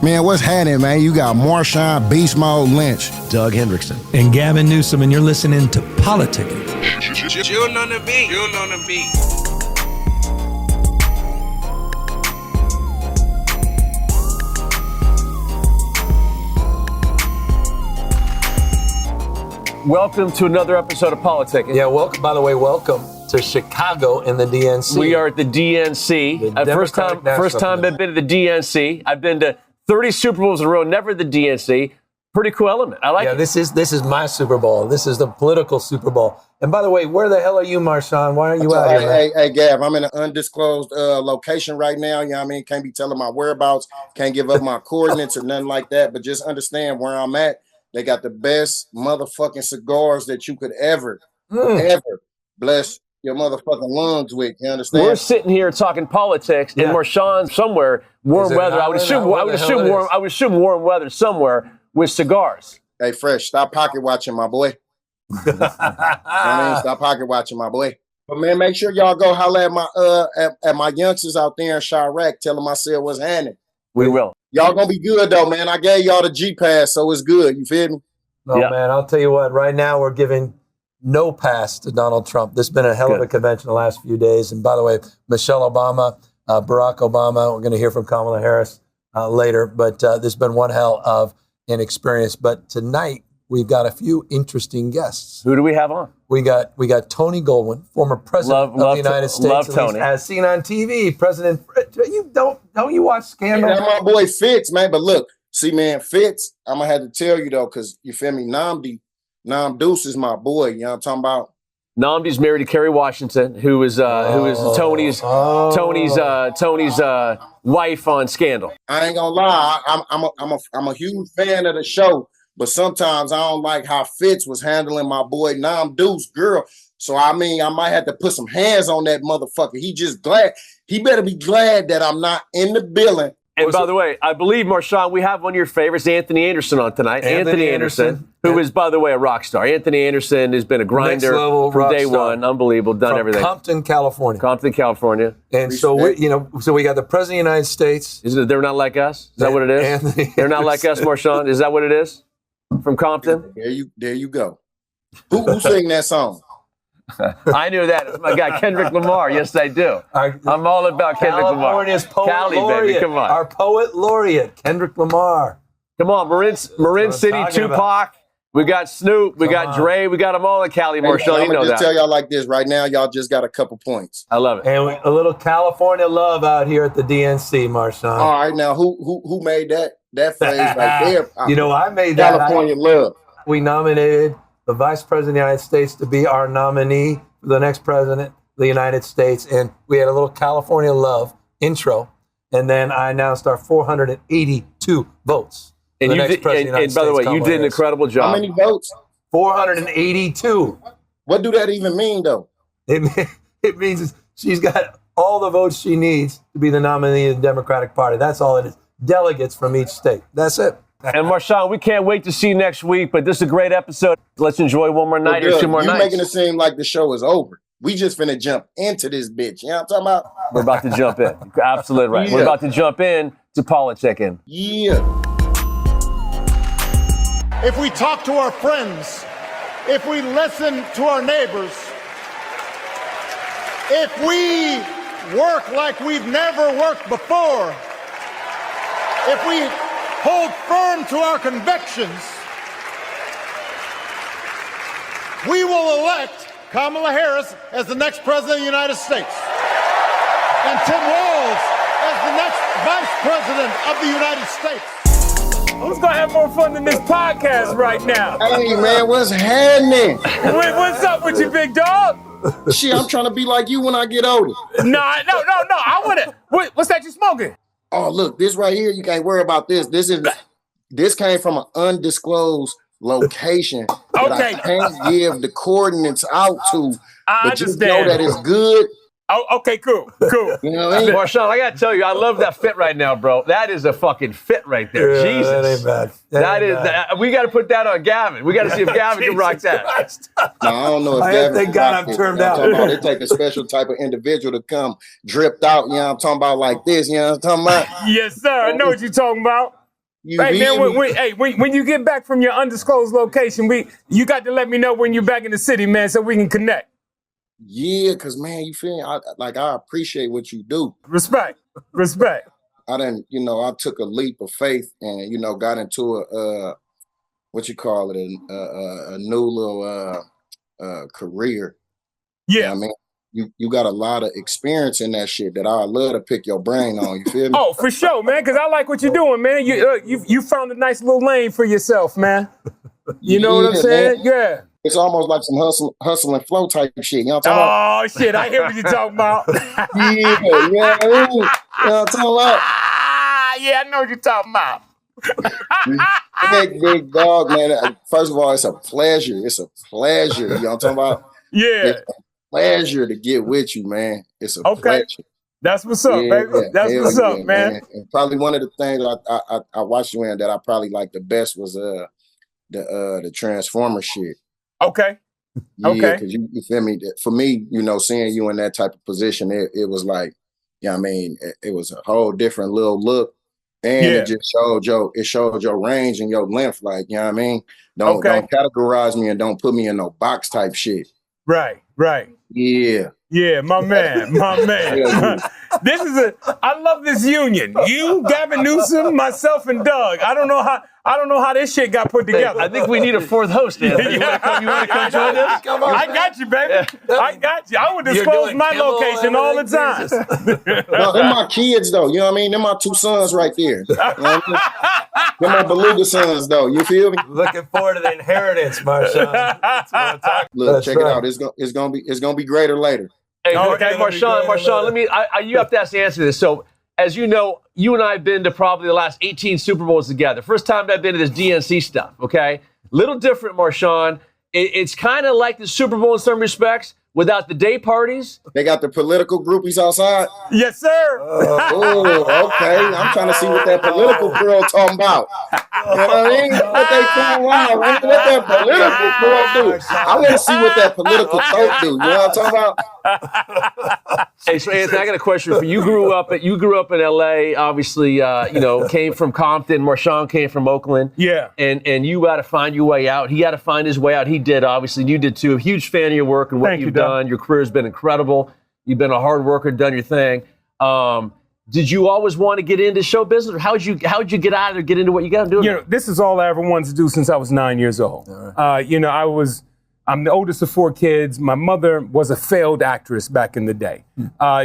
Man, what's happening, man? You got Marshawn, Beast Mode, Lynch, Doug Hendrickson, and Gavin Newsom, and you're listening to Politickin. June on the beat. June on the beat. welcome to another episode of Politickin. Yeah, welcome. By the way, welcome to Chicago in the DNC. We are at the DNC. First time I've been to the DNC. I've been to 30 Super Bowls in a row, never the DNC. Pretty cool element. I like it. This is my Super Bowl. This is the political Super Bowl. And by the way, where the hell are you, Marshawn? Why aren't you out here? Hey, Gav, I'm in an undisclosed location right now. You know what I mean? Can't be telling my whereabouts. Can't give up my coordinates or nothing like that. But just understand where I'm at. They got the best motherfucking cigars that you could ever bless your motherfucking lungs with. You understand? We're sitting here talking politics, and Marshawn somewhere, warm weather. I would assume warm weather somewhere with cigars. Hey, Fresh, stop pocket watching, my boy. Stop pocket watching, my boy. But man, make sure y'all go holler at my youngsters out there in Chirac. Tell them I said what's happening. We will. Y'all gonna be good though, man. I gave y'all the G pass, so it's good. You feel me? Man, I'll tell you what. Right now, we're giving no pass to Donald Trump. This has been a hell of a convention the last few days. And by the way, Michelle Obama, Barack Obama. We're going to hear from Kamala Harris later. But this has been one hell of an experience. But tonight we've got a few interesting guests. Who do we have on? We got Tony Goldwyn, former president of the United States. Love Tony. As seen on TV, President Fitz. Don't you watch Scandal? That's my boy Fitz, man. But look, see, man, Fitz, I'm gonna have to tell you though, because you feel me, Nam Deuce is my boy. You know what I'm talking about? Namdi's married to Kerry Washington, who is Tony's wife on Scandal. I ain't gonna lie, I'm a huge fan of the show, but sometimes I don't like how Fitz was handling my boy Nam Deuce girl. So I mean, I might have to put some hands on that motherfucker. He better be glad that I'm not in the building. And by the way, I believe, Marshawn, we have one of your favorites, Anthony Anderson, on tonight. Anthony Anderson, who is, by the way, a rock star. Anthony Anderson has been a grinder from day one. Unbelievable. Done from everything. Compton, California. And so we got the President of the United States. They're not like us? Is that what it is? Anthony They're not like us, Marshawn? Is that what it is? From Compton? There you go. Who sang that song? I knew that. It's my guy, Kendrick Lamar. Yes, I do. I'm all about Kendrick Lamar. California's poet laureate. Baby. Come on. Our poet laureate, Kendrick Lamar. Come on, Marin City, Tupac. We got Snoop. We got Dre. We got them all in Cali, Marshawn. You know that. I'm just tell y'all like this right now. Y'all just got a couple points. I love it. And a little California love out here at the DNC, Marshawn. All right, now who made that phrase right there? I made that. California love. We nominated the Vice President of the United States to be our nominee for the next President of the United States. And we had a little California love intro. And then I announced our 482 votes. And by the way, you did an incredible job. How many votes? 482. What do that even mean, though? It means she's got all the votes she needs to be the nominee of the Democratic Party. That's all it is. Delegates from each state. That's it. And Marshawn, we can't wait to see you next week, but this is a great episode. Let's enjoy one more night or two more nights. You're making it seem like the show is over. We just finna jump into this bitch. You know what I'm talking about? We're about to jump in. Absolutely right. Yeah. We're about to jump in to Politickin. Yeah. If we talk to our friends, if we listen to our neighbors, if we work like we've never worked before, if we hold firm to our convictions, we will elect Kamala Harris as the next President of the United States and Tim Walz as the next Vice President of the United States. Who's gonna have more fun than this podcast right now? Hey, man, what's happening? What's up with you, big dog? Shit, I'm trying to be like you when I get older. No, I wanna. What's that you smoking? Oh, look, this right here, you can't worry about this. This came from an undisclosed location that I can't give the coordinates out to. I but understand. You know that it's good. Oh, okay, cool. You know what I mean? Marshawn, I gotta tell you, I love that fit right now, bro. That is a fucking fit right there. Yeah, Jesus. That ain't bad. We gotta put that on Gavin. We gotta see if Gavin can rock that. No, I don't know if Gavin thank God I'm turned out. They take a special type of individual to come dripped out, you know what I'm talking about, like this, you know what I'm talking about? Yes, sir. I know what you're talking about. Hey man, when you get back from your undisclosed location, you got to let me know when you're back in the city, man, so we can connect. Yeah, cause man, you feel me? I appreciate what you do. Respect. I took a leap of faith and got into a new little career. Yeah, I mean, you got a lot of experience in that shit that I love to pick your brain on. You feel me? Oh, for sure, man. Because I like what you're doing, man. You found a nice little lane for yourself, man. You know what I'm saying? Man. Yeah. It's almost like some hustle and flow type shit. You know what I'm talking about? Oh shit! I hear what you're talking about. Yeah, you know what I'm talking about? Yeah, I know what you're talking about. Big dog, man. First of all, it's a pleasure. You know what I'm talking about? Yeah. It's a pleasure to get with you, man. It's a pleasure. That's what's up, baby. That's what's up, man. And probably one of the things I watched you in that I probably liked the best was the Transformer shit. Okay. Yeah, because you feel me? For me, seeing you in that type of position, it was like, it was a whole different little look. And it just showed your range and your length. Like, you know what I mean? Don't categorize me and don't put me in no box type shit. Right. Yeah. Yeah, my man. I love this union. You, Gavin Newsom, myself, and Doug. I don't know how this shit got put together. I think we need a fourth host, Anthony. You want to come join us? Come on, I got you, baby. I got you. I would disclose my location all the time. No, they're my kids, though. You know what I mean? They're my two sons right there. You know what I mean? They're my beluga sons, though. You feel me? Looking forward to the inheritance, Marshawn. That's what I'm talking. Look, check it out. It's gonna be greater later. Hey, Marshawn, you have to ask the answer to this. So, as you know, you and I have been to probably the last 18 Super Bowls together. First time I've been to this DNC stuff, okay? Little different, Marshawn. It's kind of like the Super Bowl in some respects, without the day parties. They got the political groupies outside? Yes, sir. Oh, okay. I'm trying to see what that political girl talking about. You know what I mean? What they talking about? What that political girl do? I want to see what that political folk do. You know what I'm talking about? Hey, so Anthony, I got a question for you. You grew up in LA, obviously, came from Compton. Marshawn came from Oakland. Yeah. And you got to find your way out. He had to find his way out. He did, obviously. You did too. A huge fan of your work and what you've done. Your career has been incredible. You've been a hard worker, done your thing. Did you always want to get into show business, or how'd you get out of there, get into what you got to do? This is all I ever wanted to do since I was 9 years old. Right. I'm the oldest of 4 kids. My mother was a failed actress back in the day.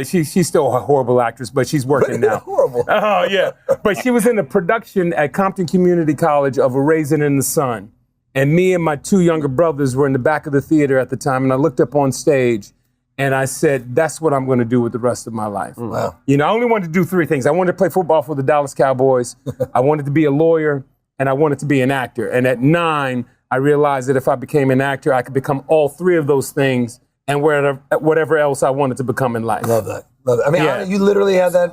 She's still a horrible actress, but she's working now. Horrible. Oh, yeah. But she was in the production at Compton Community College of A Raisin in the Sun. And me and my 2 younger brothers were in the back of the theater at the time, and I looked up on stage, and I said, that's what I'm going to do with the rest of my life. Wow. I only wanted to do 3 things. I wanted to play football for the Dallas Cowboys, I wanted to be a lawyer, and I wanted to be an actor. And at 9, I realized that if I became an actor, I could become all 3 of those things and whatever else I wanted to become in life. Love that. I mean, you literally had that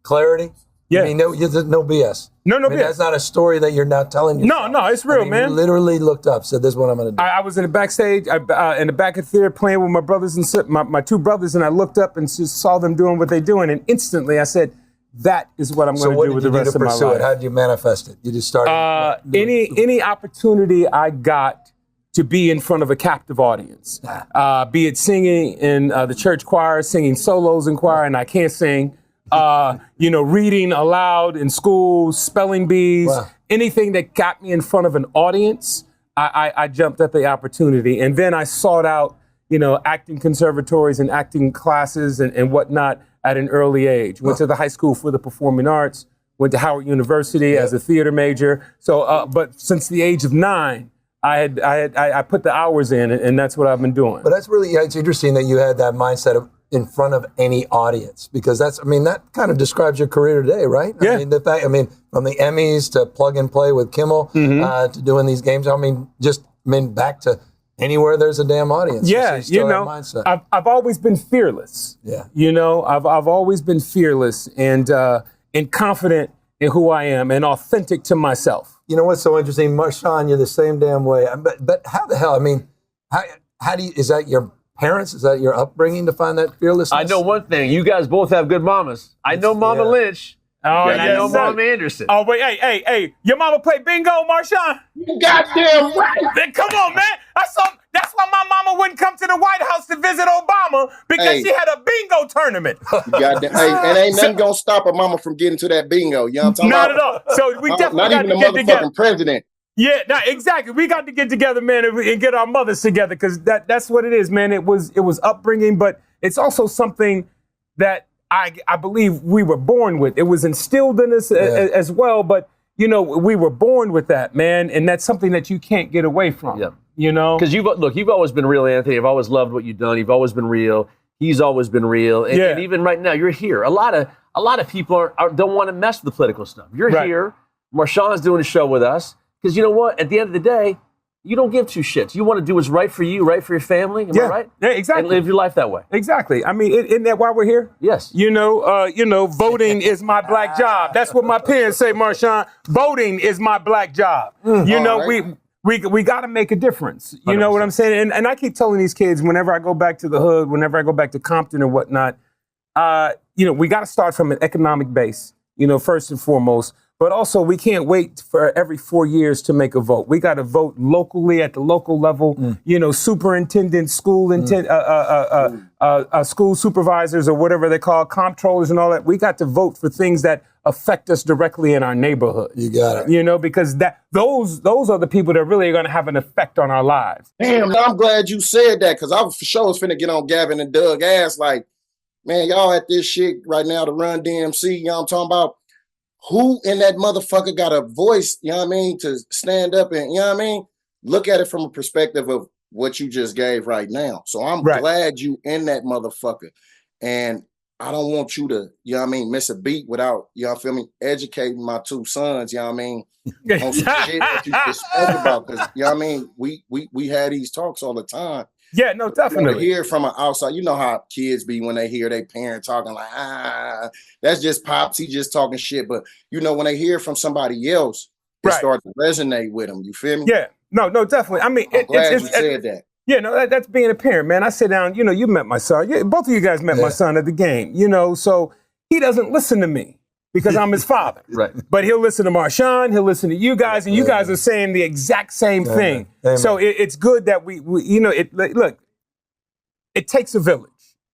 clarity? Yeah. I mean, no BS. No BS. That's not a story that you're not telling yourself. No, it's real, man. You literally looked up, said, this is what I'm going to do. I was in the backstage, in the back of the theater playing with my brothers and my 2 brothers, and I looked up and just saw them doing what they're doing, and instantly I said, that is what I'm going to do with the rest of my life. How did you manifest it? You just started? Any opportunity I got to be in front of a captive audience, be it singing in the church choir, singing solos in choir, and I can't sing, reading aloud in school, spelling bees, anything that got me in front of an audience, I jumped at the opportunity. And then I sought out, acting conservatories and acting classes and whatnot at an early age. Went to the High School for the Performing Arts, went to Howard University as a theater major. So, but since the age of 9, I put the hours in, and that's what I've been doing. But that's really, it's interesting that you had that mindset of in front of any audience, because that kind of describes your career today, right? Yeah. From the Emmys to Plug and Play with Kimmel, to doing these games. Back to anywhere there's a damn audience. Yeah, mindset. I've always been fearless. Yeah. I've always been fearless and confident in who I am and authentic to myself. You know what's so interesting, Marshawn? You're the same damn way. But how the hell? How do you? Is that your parents? Is that your upbringing to find that fearlessness? I know one thing. You guys both have good mamas. I know Mama Lynch. Oh, I know sir. Mom Anderson. Oh, wait, hey. Your mama play bingo, Marshawn? You goddamn right. Man, come on, man. That's why my mama wouldn't come to the White House to visit Obama, because she had a bingo tournament. Goddamn. Hey, and ain't nothing gonna stop a mama from getting to that bingo. You know what I'm talking Not about? at all. So we definitely not got even to the get together. motherfucking president. Yeah, exactly. We got to get together, man, and get our mothers together, because that's what it is, man. It was upbringing, but it's also something that I believe we were born with. It was instilled in us as well, but you know, we were born with that, man, and that's something that you can't get away from. Yeah. You know, because you've always been real, Anthony. You've always loved what you've done. You've always been real. He's always been real, and even right now, you're here. A lot of people don't want to mess with the political stuff. You're here. Marshawn's doing a show with us because you know what? At the end of the day, you don't give two shits. You want to do what's right for you, right for your family. Am I right? Yeah, exactly. And live your life that way. Exactly. I mean, isn't that why we're here? Yes. You know, voting is my black job. That's what my parents say, Marshawn. Voting is my black job. You know, we got to make a difference. You 100%. Know what I'm saying? And I keep telling these kids whenever I go back to the hood, whenever I go back to Compton or whatnot, you know, we got to start from an economic base, you know, first and foremost. But also, we can't wait for every 4 years to make a vote. We got to vote locally at the local level. You know, superintendents, school supervisors, or whatever they call comptrollers and all that. We got to vote for things that affect us directly in our neighborhood. You got it. You know, because those are the people that really are going to have an effect on our lives. Damn, I'm glad you said that, because I for sure was finna get on Gavin and Doug ass like, man, y'all at this shit right now to run DNC. You know what I'm talking about? Who in that motherfucker got a voice, you know what I mean, to stand up and, you know what I mean, look at it from a perspective of what you just gave right now. So I'm glad you in that motherfucker. And I don't want you to, you know what I mean, miss a beat without, you know what I feel me, educating my two sons, you know what I mean, on some shit that you just spoke about. Because, you know what I mean, we had these talks all the time. Yeah, no, definitely. You hear from an outside, you know how kids be when they hear their parent talking like, that's just Pops, he just talking shit. But, you know, when they hear from somebody else, it starts to resonate with them. You feel me? Yeah, no, definitely. I mean, I'm glad you said that. Yeah, no, that's being a parent, man. I sit down, you know, you met my son. Both of you guys met my son at the game, you know, so he doesn't listen to me because I'm his father. Right. But he'll listen to Marshawn, he'll listen to you guys, and you guys are saying the exact same thing. Amen. So it's good that we you know, look, it takes a village.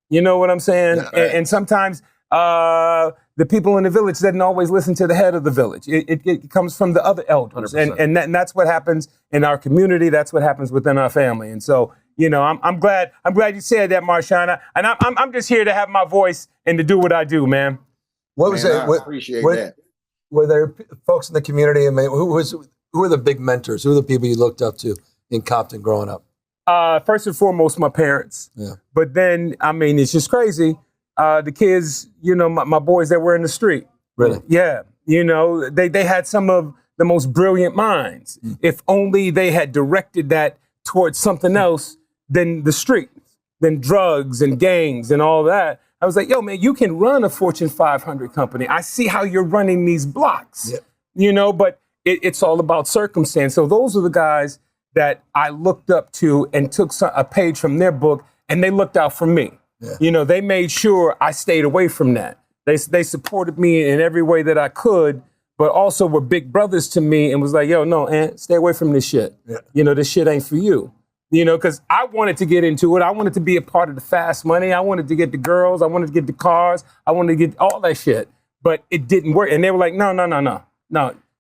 You know what I'm saying? And sometimes the people in the village didn't always listen to the head of the village. It comes from the other elders. And that's what happens in our community. That's what happens within our family. And so, you know, I'm glad you said that, Marshawn. And I'm just here to have my voice and to do what I do, man. What was it? I appreciate that. Were there folks in the community? I mean, who were the big mentors? Who were the people you looked up to in Compton growing up? First and foremost, my parents. Yeah. But then, I mean, it's just crazy. The kids, you know, my boys that were in the street. Really? Yeah. You know, they had some of the most brilliant minds. If only they had directed that towards something else than the street, than drugs and gangs and all that. I was like, yo, man, you can run a Fortune 500 company. I see how you're running these blocks, you know, but it's all about circumstance. So those are the guys that I looked up to and took a page from their book, and they looked out for me. Yeah. You know, they made sure I stayed away from that. They supported me in every way that I could, but also were big brothers to me and was like, yo, no, Aunt, stay away from this shit. Yeah. You know, this shit ain't for you. You know, because I wanted to get into it. I wanted to be a part of the fast money. I wanted to get the girls. I wanted to get the cars. I wanted to get all that shit. But it didn't work. And they were like, no.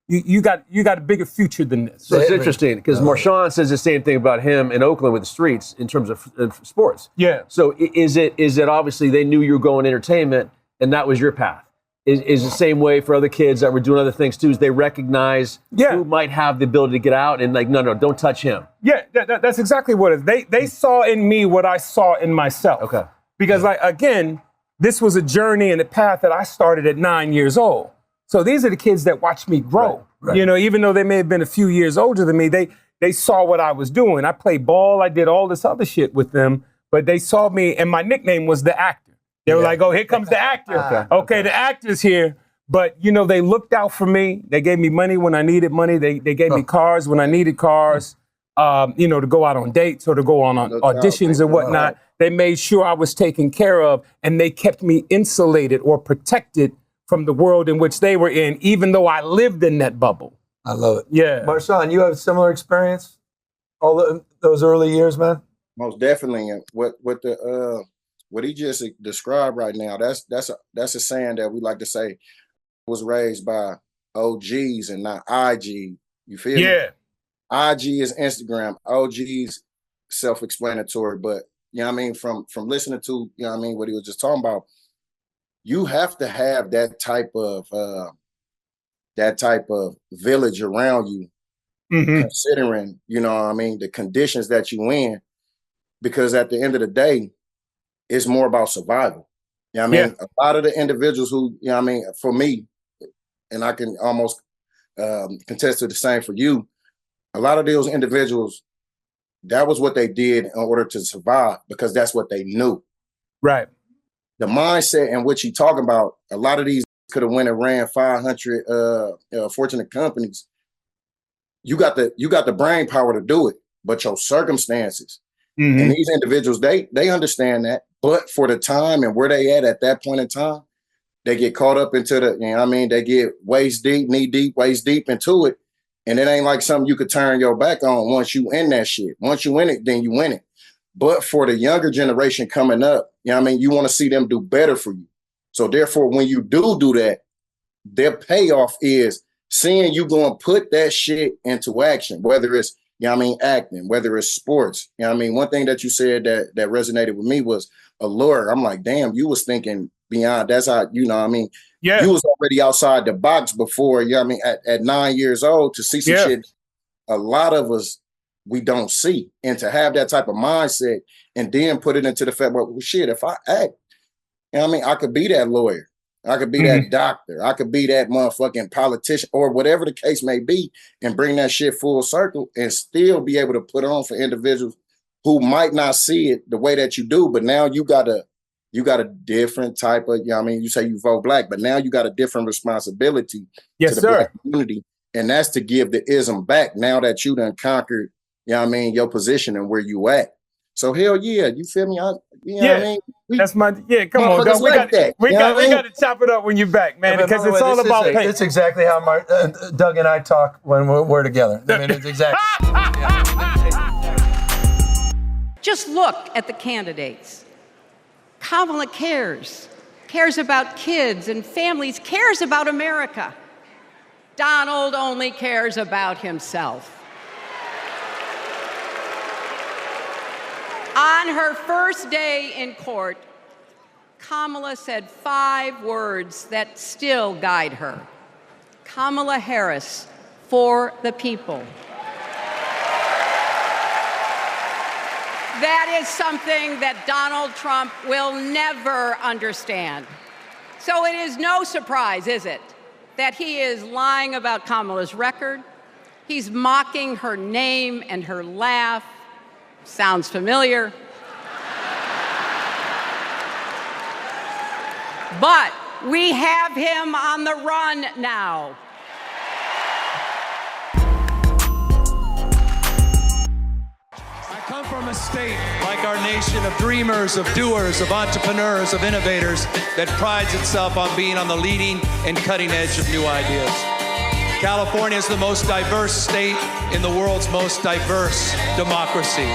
You got a bigger future than this. So it's interesting because Marshawn says the same thing about him in Oakland with the streets in terms of sports. Yeah. So is it obviously they knew you were going entertainment and that was your path? Is the same way for other kids that were doing other things too? Is they recognize who might have the ability to get out and like, no, don't touch him. Yeah, that's exactly what it is. They saw in me what I saw in myself. Okay. Because like again, this was a journey and a path that I started at 9 years old. So these are the kids that watched me grow. Right. You know, even though they may have been a few years older than me, they saw what I was doing. I played ball. I did all this other shit with them, but they saw me, and my nickname was the actor. They were like, oh, here comes the actor. Okay, the actor's here. But, you know, they looked out for me. They gave me money when I needed money. They gave me cars when I needed cars, you know, to go out on dates or to go on auditions and whatnot. They made sure I was taken care of, and they kept me insulated or protected from the world in which they were in, even though I lived in that bubble. I love it. Yeah. Marshawn, you have a similar experience those early years, man? Most definitely. And what he just described right now, that's a saying that we like to say was raised by OGs and not IG. You feel me? Yeah. IG is Instagram. OG's self-explanatory. But you know what I mean, from listening to, you know what I mean, what he was just talking about, you have to have that type of village around you, considering, you know what I mean, the conditions that you in, because at the end of the day, it's more about survival. You know what I mean? A lot of the individuals who, you know what I mean, for me, and I can almost contest to the same for you, a lot of those individuals, that was what they did in order to survive, because that's what they knew. Right. The mindset in which you're talking about, a lot of these could have went and ran 500 fortunate companies. You got the brain power to do it, but your circumstances. And these individuals, they understand that, but for the time and where they at that point in time, they get caught up into the, you know what I mean, they get waist deep, knee deep, waist deep into it. And it ain't like something you could turn your back on once you in that shit. Once you in it, then you win it. But for the younger generation coming up, you know what I mean, you want to see them do better for you. So therefore, when you do that, their payoff is seeing you go and put that shit into action, whether it's, you know what I mean, acting, whether it's sports. You know what I mean? One thing that you said that resonated with me was a lawyer. I'm like, damn, you was thinking beyond. That's how, you know what I mean? Yeah. You was already outside the box before, you know what I mean, at 9 years old to see some shit a lot of us, we don't see. And to have that type of mindset and then put it into the fact, well, shit, if I act, you know what I mean, I could be that lawyer. I could be that doctor. I could be that motherfucking politician or whatever the case may be, and bring that shit full circle and still be able to put on for individuals who might not see it the way that you do. But now you got a different type of, you know what I mean, you say you vote black, but now you got a different responsibility to the black community. And that's to give the ism back now that you done conquered, you know what I mean, your position and where you at. So hell yeah, you feel me? You know what I mean? That's my come on, dog. We got to chop it up when you're back, man, because it's all about pain. It's exactly how Doug and I talk when we're together. I mean, it's exactly. Just look at the candidates. Kamala cares about kids and families, cares about America. Donald only cares about himself. On her first day in court, Kamala said 5 words that still guide her. Kamala Harris, for the people. That is something that Donald Trump will never understand. So it is no surprise, is it, that he is lying about Kamala's record. He's mocking her name and her laugh. Sounds familiar. But we have him on the run now. I come from a state like our nation of dreamers, of doers, of entrepreneurs, of innovators that prides itself on being on the leading and cutting edge of new ideas. California is the most diverse state in the world's most diverse democracy.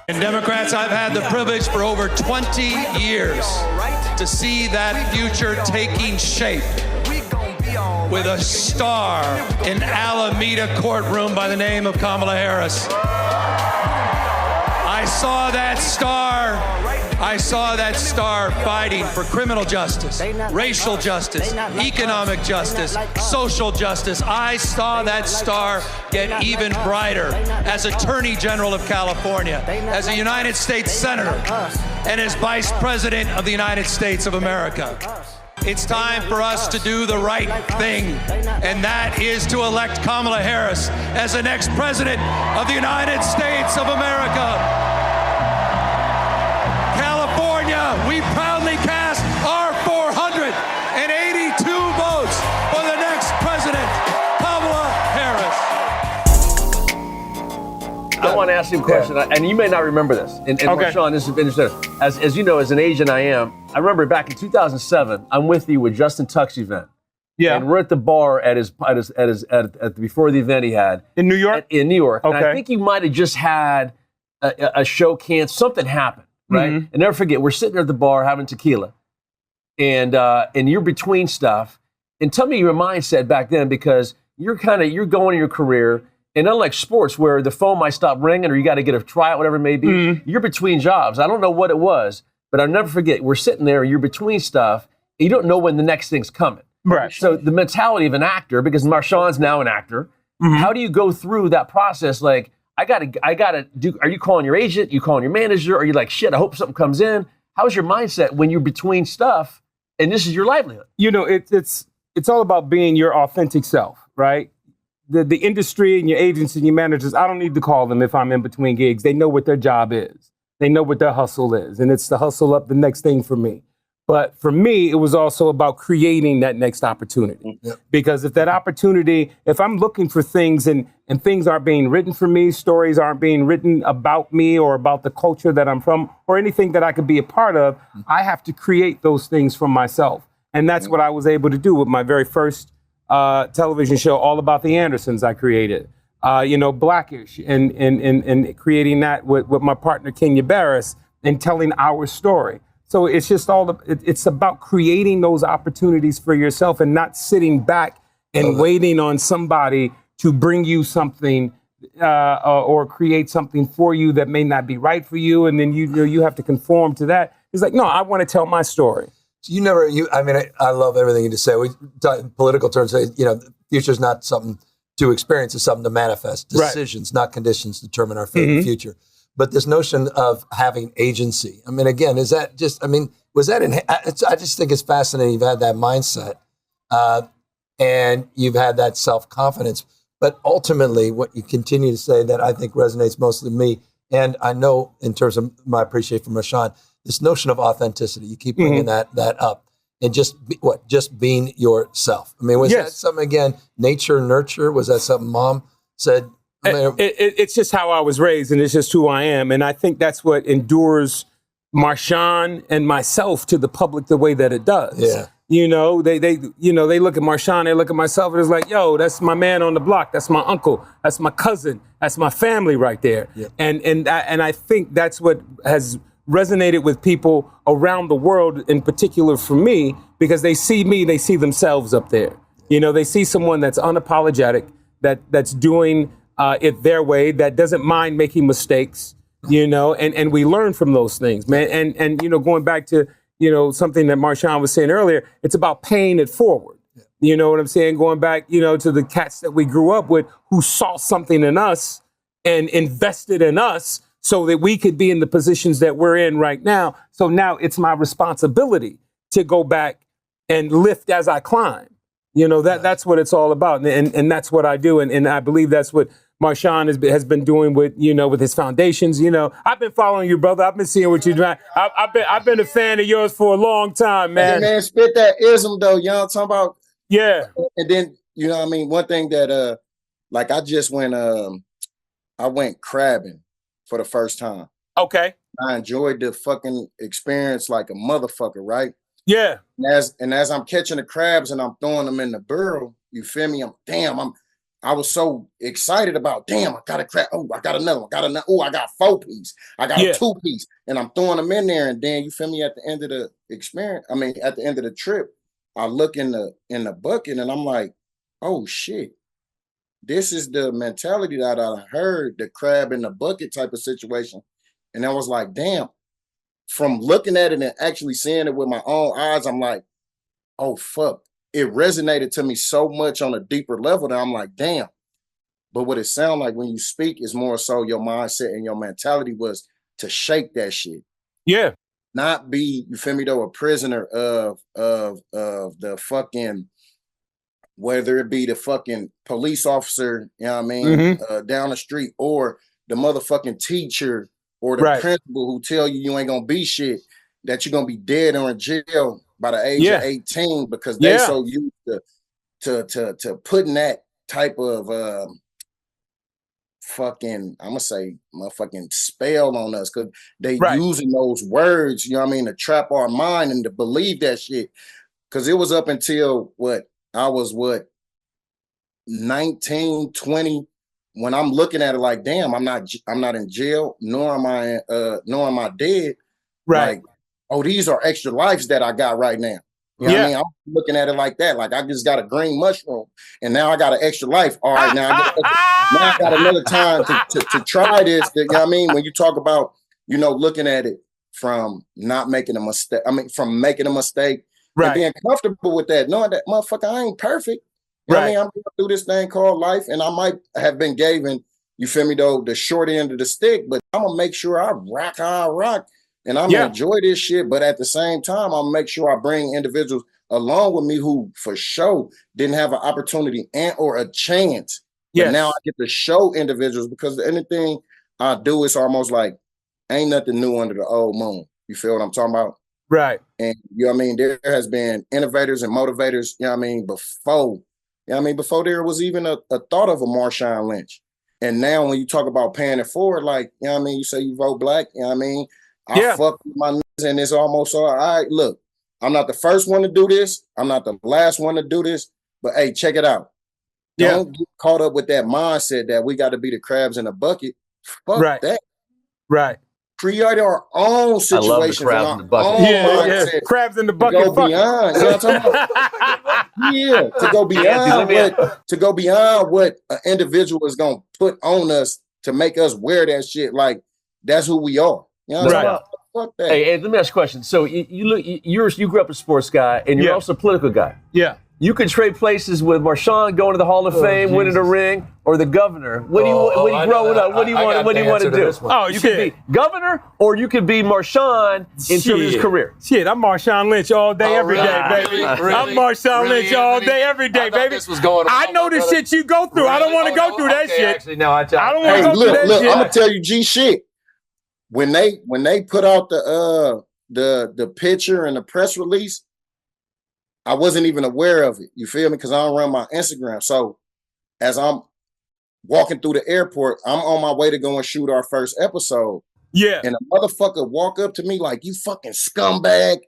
And Democrats, I've had the privilege for over 20 years to see that future taking shape with a star in Alameda courtroom by the name of Kamala Harris. I saw that star fighting for criminal justice, racial justice, economic justice, social justice. I saw that star get even brighter as Attorney General of California, as a United States Senator, and as Vice President of the United States of America. It's time for us to do the right thing, and that is to elect Kamala Harris as the next President of the United States of America. California, we proudly cast our 482 votes for the next president, Kamala Harris. I want to ask you a question, and you may not remember this. And Marshawn, this is interesting. As you know, as an agent I am, I remember back in 2007, I'm with you with Justin Tuck's event. Yeah. And we're at the bar before the event he had. In New York? In New York. Okay. And I think he might have just had a show canceled. Something happened, right? And never forget, we're sitting there at the bar having tequila. And you're between stuff. And tell me your mindset back then, because you're going in your career, and unlike sports where the phone might stop ringing or you got to get a tryout, whatever it may be, you're between jobs. I don't know what it was, but I'll never forget, we're sitting there, you're between stuff, and you don't know when the next thing's coming. Right. So the mentality of an actor, because Marshawn's now an actor, how do you go through that process? Like, I gotta do, are you calling your agent? You calling your manager? Are you like, shit, I hope something comes in? How's your mindset when you're between stuff and this is your livelihood? You know, it's all about being your authentic self, right? The industry and your agents and your managers, I don't need to call them if I'm in between gigs. They know what their job is. They know what their hustle is. And it's the hustle up the next thing for me. But for me, it was also about creating that next opportunity. Because if that opportunity, if I'm looking for things and things aren't being written for me, stories aren't being written about me or about the culture that I'm from or anything that I could be a part of, I have to create those things for myself. And that's what I was able to do with my very first television show, All About the Andersons, I created. Blackish, and creating that with my partner, Kenya Barris, and telling our story. So it's just it's about creating those opportunities for yourself and not sitting back and waiting on somebody to bring you something or create something for you that may not be right for you. And then you have to conform to that. It's like, no, I want to tell my story. So I love everything you just say. We talk in political terms, say, the future's not something to experience, it's something to manifest. Decisions, not conditions, determine our future. But this notion of having agency, I mean, again, was that I just think it's fascinating you've had that mindset and you've had that self-confidence. But ultimately, what you continue to say that I think resonates most with me, and I know in terms of my appreciation for Marshawn, this notion of authenticity, you keep bringing that up. And just being yourself. I mean, was that something, again, nature, nurture? Was that something mom said? It's just how I was raised, and it's just who I am. And I think that's what endures Marshawn and myself to the public the way that it does. Yeah. They look at Marshawn, they look at myself, and it's like, yo, that's my man on the block. That's my uncle. That's my cousin. That's my family right there. Yeah. And I think that's what has resonated with people around the world, in particular for me, because they see me, they see themselves up there. They see someone that's unapologetic, that's doing it their way, that doesn't mind making mistakes, and we learn from those things, man. And going back to, something that Marshawn was saying earlier, it's about paying it forward. You know what I'm saying? Going back, to the cats that we grew up with who saw something in us and invested in us so that we could be in the positions that we're in right now. So now it's my responsibility to go back and lift as I climb. That's what it's all about. And that's what I do. And I believe that's what Marshawn has been doing with his foundations. I've been following you, brother. I've been seeing what you're doing. I've been a fan of yours for a long time, man. Hey, man, spit that ism though. You know what I'm talking about? Yeah. And then, one thing that I just went I went crabbing for the first time. Okay. I enjoyed the fucking experience like a motherfucker, right? Yeah. And as I'm catching the crabs and I'm throwing them in the barrel, you feel me? I was so excited about, I got a crab. Oh, I got another one. Oh, I got 4-piece. I got a 2-piece. And I'm throwing them in there. And then you feel me, at the end of the experience, at the end of the trip, I look in the bucket and I'm like, oh shit. This is the mentality that I heard, the crab in the bucket type of situation. And I was like, damn, from looking at it and actually seeing it with my own eyes, I'm like, oh, fuck. It resonated to me so much on a deeper level that I'm like, damn. But what it sounds like when you speak is more so your mindset and your mentality was to shake that shit. Yeah. Not be, you feel me though, a prisoner of the fucking, whether it be the fucking police officer, down the street, or the motherfucking teacher or the principal who tell you ain't gonna be shit, that you're gonna be dead or in jail by the age of 18 because they so used to putting that type of fucking, I'm gonna say motherfucking spell on us, because they Right. using those words, you know what I mean, to trap our mind and to believe that shit. Because it was up until I was 19, 20, when I'm looking at it like, damn, I'm not in jail, nor am I dead. Right. Like, oh, these are extra lives that I got right now. You know what I mean? I'm looking at it like that. Like, I just got a green mushroom and now I got an extra life. All right, now I got another time to try this. You know what I mean? When you talk about, looking at it from not making a mistake, from making a mistake and being comfortable with that, knowing that, motherfucker, I ain't perfect. You know what I mean? I'm going through this thing called life, and I might have been given, you feel me, though, the short end of the stick, but I'm going to make sure I rock how I rock, and I'm going to enjoy this shit, but at the same time, I'm going to make sure I bring individuals along with me who, for sure, didn't have an opportunity or a chance. Yes. But now I get to show individuals, because anything I do is almost like, ain't nothing new under the old moon. You feel what I'm talking about? Right. And, you know what I mean, there has been innovators and motivators, you know what I mean, before there was even a thought of a Marshawn Lynch. And now when you talk about paying it forward, like, you know what I mean, you say you vote black, you know what I mean? I fuck with my niggas and it's almost all right. Look, I'm not the first one to do this. I'm not the last one to do this. But hey, check it out. Don't get caught up with that mindset that we got to be the crabs in a bucket. Fuck that. Right. Create our own situations. I love the crabs in the bucket. Crabs in the bucket. To go beyond. You know what I'm talking about? To go beyond what an individual is gonna put on us to make us wear that shit. Like, that's who we are. You know what I'm talking about? Fuck that. Hey, let me ask you a question. So you grew up a sports guy, and you're also a political guy. Yeah. You could trade places with Marshawn going to the Hall of Fame, winning a ring, or the governor. What do you growing up? What do you want to do? Oh, you could be governor, or you could be Marshawn in terms of his career. Shit, I'm Marshawn Lynch all day, every day, baby. Really? I'm Marshawn Lynch all day, every day, baby. This was going on. I know the shit you go through. I don't want to go through that shit. Actually, no, I don't want to go through that shit. I'm gonna tell you G shit. When they put out the picture and the press release, I wasn't even aware of it. You feel me? Because I don't run my Instagram. So as I'm walking through the airport, I'm on my way to go and shoot our first episode. Yeah. And a motherfucker walk up to me like, you fucking scumbag.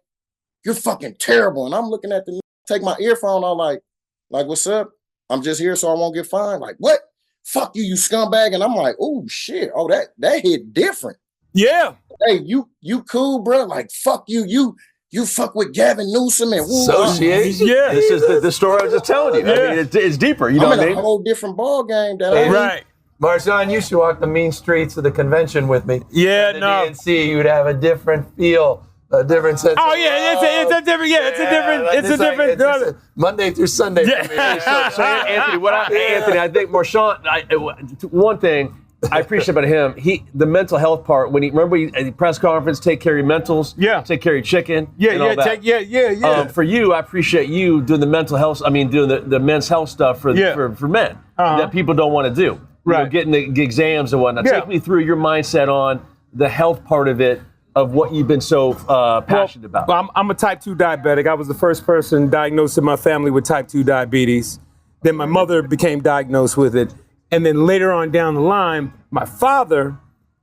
You're fucking terrible. And I'm looking at take my earphone on like, what's up? I'm just here so I won't get fined. Like, what? Fuck you, you scumbag. And I'm like, oh shit. Oh, that hit different. Yeah. Hey, you cool, bro? Like, fuck you. You fuck with Gavin Newsom and association. Yeah, this is the story I was just telling you. I mean, it's deeper. You know what I mean? A whole different ball game. Right. Marshawn, you should walk the mean streets of the convention with me. Yeah, at the DNC, you'd have a different feel, a different sense. Oh yeah, it's a different. Yeah, it's a different. It's Monday through Sunday. Yeah. For me. So Anthony, I think Marshawn. One thing I appreciate about him, the mental health part. When at the press conference, take care of your mentals. Yeah. Take care of your chicken. Yeah. For you, I appreciate you doing the mental health. I mean, doing the men's health stuff for men that people don't want to do. Right. Getting the exams and whatnot. Take me through your mindset on the health part of it, of what you've been so passionate about. Well, I'm a type 2 diabetic. I was the first person diagnosed in my family with type 2 diabetes. Then my mother became diagnosed with it. And then later on down the line, my father,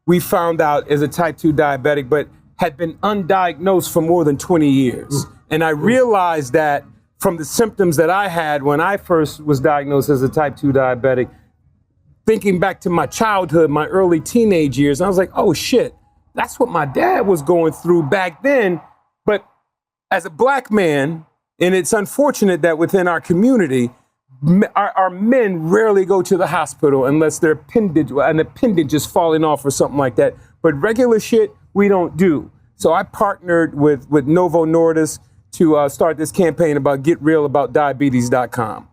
we found out is a type 2 diabetic, but had been undiagnosed for more than 20 years. And I realized that from the symptoms that I had when I first was diagnosed as a type 2 diabetic, thinking back to my childhood, my early teenage years, I was like, oh shit, that's what my dad was going through back then. But as a black man, and it's unfortunate that within our community, our men rarely go to the hospital unless an appendage is falling off or something like that. But regular shit, we don't do. So I partnered with Novo Nordisk to start this campaign about getrealaboutdiabetes.com.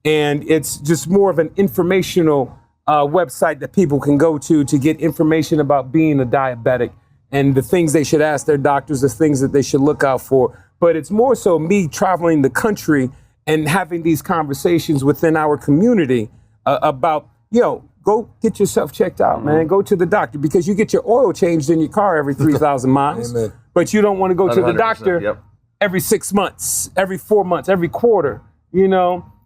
And it's just more of an informational website that people can go to get information about being a diabetic and the things they should ask their doctors, the things that they should look out for. But it's more so me traveling the country and having these conversations within our community about, go get yourself checked out, man. Go to the doctor, because you get your oil changed in your car every 3,000 miles. Amen. But you don't want to go to the doctor every 6 months, every 4 months, every quarter,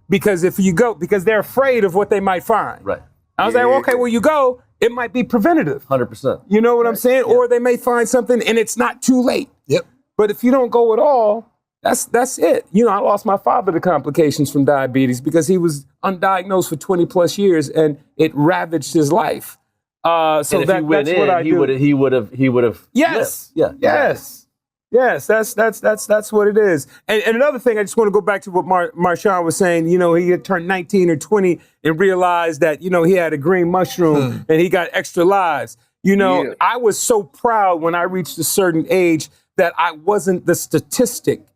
because if you go, because they're afraid of what they might find. Right. I was like, well, okay, well, you go. It might be preventative. 100%. You know what I'm saying? Yeah. Or they may find something and it's not too late. Yep. But if you don't go at all, that's it. You know, I lost my father to complications from diabetes because he was undiagnosed for 20 plus years and it ravaged his life. So and if he went that's what I do. He would have. Yes. Yeah. Yes. Yes. That's what it is. And another thing, I just want to go back to what Marshawn was saying. You know, he had turned 19 or 20 and realized that, you know, he had a green mushroom and he got extra lives. You know, I was so proud when I reached a certain age that I wasn't the statistic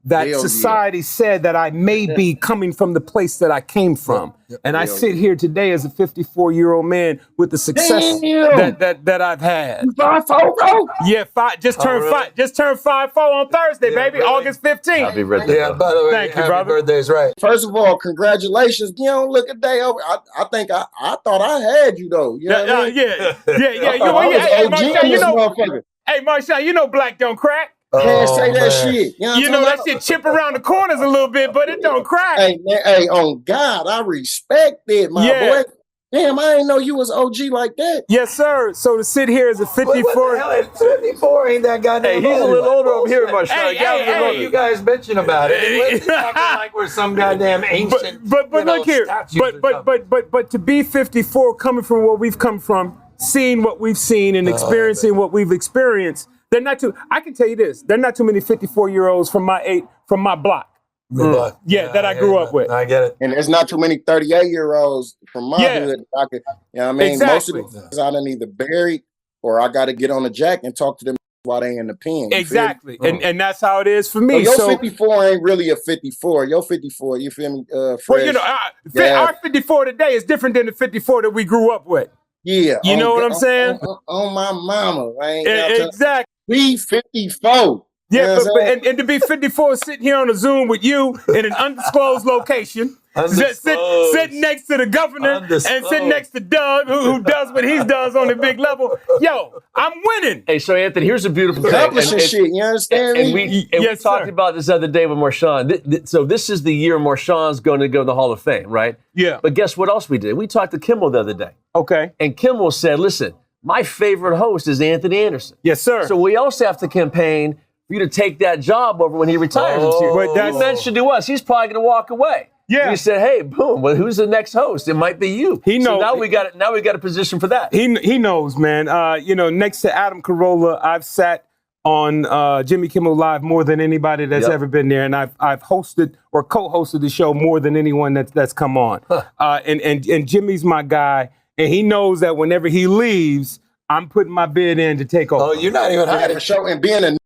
that society said that I may be coming from the place that I came from. And I sit here today as a 54-year-old man with the success that I've had. 5'4", bro? Yeah, just turned 5'4" on Thursday, baby, really? August 15th. Happy birthday. Yeah, by the way, thank you, happy brother. birthday's right. First of all, congratulations. You don't look a day over. I think I thought I had you though. You know what I mean? Hey, Marshawn, you know black don't crack. Can't say that shit. You know that shit chip around the corners a little bit, but it don't crack. Hey, man, hey, on God, I respect it, my boy. Damn, I didn't know you was OG like that. Yes, sir. So to sit here as a 54... What the hell, 54 ain't that goddamn Hey, he's a little older over here, Marshawn. Hey, you guys bitching about it. We're acting like we're some goddamn ancient, but look here. But to be 54, coming from where we've come from, seeing what we've seen and experiencing what we've experienced, I can tell you this, there are not too many 54-year-olds from my block. That I grew up with. I get it. And there's not too many 38-year-olds from my hood. You know what I mean? Exactly. Most of them I done either buried or I got to get on the jack and talk to them while they in the pen. Exactly. And that's how it is for me. So your 54 ain't really a 54. Your 54, you feel me? Fresh. Well, you know, our 54 today is different than the 54 that we grew up with. Yeah. You know what I'm saying? On my mama. Exactly. Be 54. Yeah, and to be 54 sitting here on a Zoom with you in an undisclosed location, sitting next to the governor and sitting next to Doug, who does what he does on the big level. Yo, I'm winning. Hey, so Anthony, here's a beautiful thing. Accomplishing shit, you understand me? We talked about this other day with Marshawn. So this is the year Marshawn's going to go to the Hall of Fame, right? Yeah. But guess what else we did? We talked to Kimmel the other day. Okay. And Kimmel said, listen, my favorite host is Anthony Anderson. Yes, sir. So we also have to campaign for you to take that job over when he retires. He mentioned to us, he's probably going to walk away. Yeah. We said, hey, boom, well, who's the next host? It might be you. He knows. So now we got a position for that. He knows, man. You know, next to Adam Carolla, I've sat on Jimmy Kimmel Live more than anybody that's ever been there, and I've hosted or co-hosted the show more than anyone that's come on. And Jimmy's my guy, and he knows that whenever he leaves, I'm putting my bid in to take over. Oh, you're not even hiding. Show and being a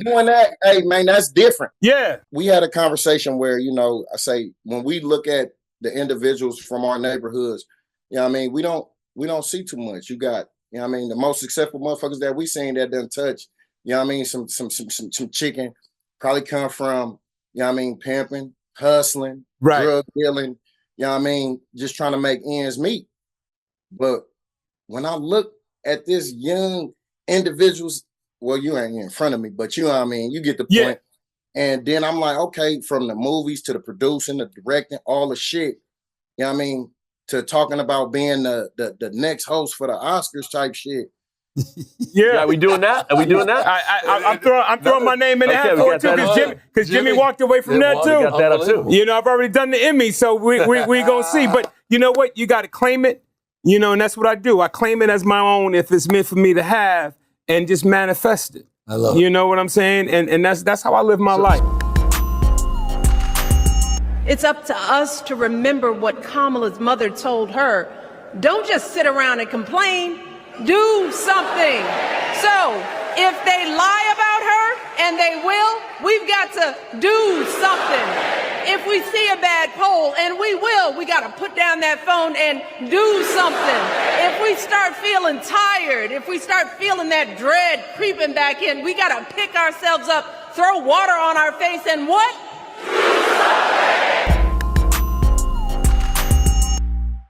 doing that, hey man, that's different. Yeah. We had a conversation where, you know, I say when we look at the individuals from our neighborhoods, you know what I mean, we don't see too much. You got, you know what I mean, the most successful motherfuckers that we seen that done touch, you know what I mean, some chicken probably come from, you know what I mean, pimping, hustling, drug dealing, you know what I mean, just trying to make ends meet. But when I look at this young individuals, well, you ain't in front of me, but you know what I mean? You get the point. Yeah. And then I'm like, okay, from the movies to the producing, the directing, all the shit, you know what I mean? To talking about being the next host for the Oscars type shit. Yeah. Are we doing that? Are we doing that? I'm throwing my name in the hat for it too, because Jimmy walked away from that too. We got that up too. You know, I've already done the Emmy, so we gonna see. But you know what? You got to claim it, you know, and that's what I do. I claim it as my own if it's meant for me to have. And just manifest it. I love it. You know what I'm saying? And that's how I live my life. It's up to us to remember what Kamala's mother told her. Don't just sit around and complain. Do something. So if they lie about her, and they will, we've got to do something. If we see a bad poll, and we will, we got to put down that phone and do something. If we start feeling tired, if we start feeling that dread creeping back in, we got to pick ourselves up, throw water on our face, and what?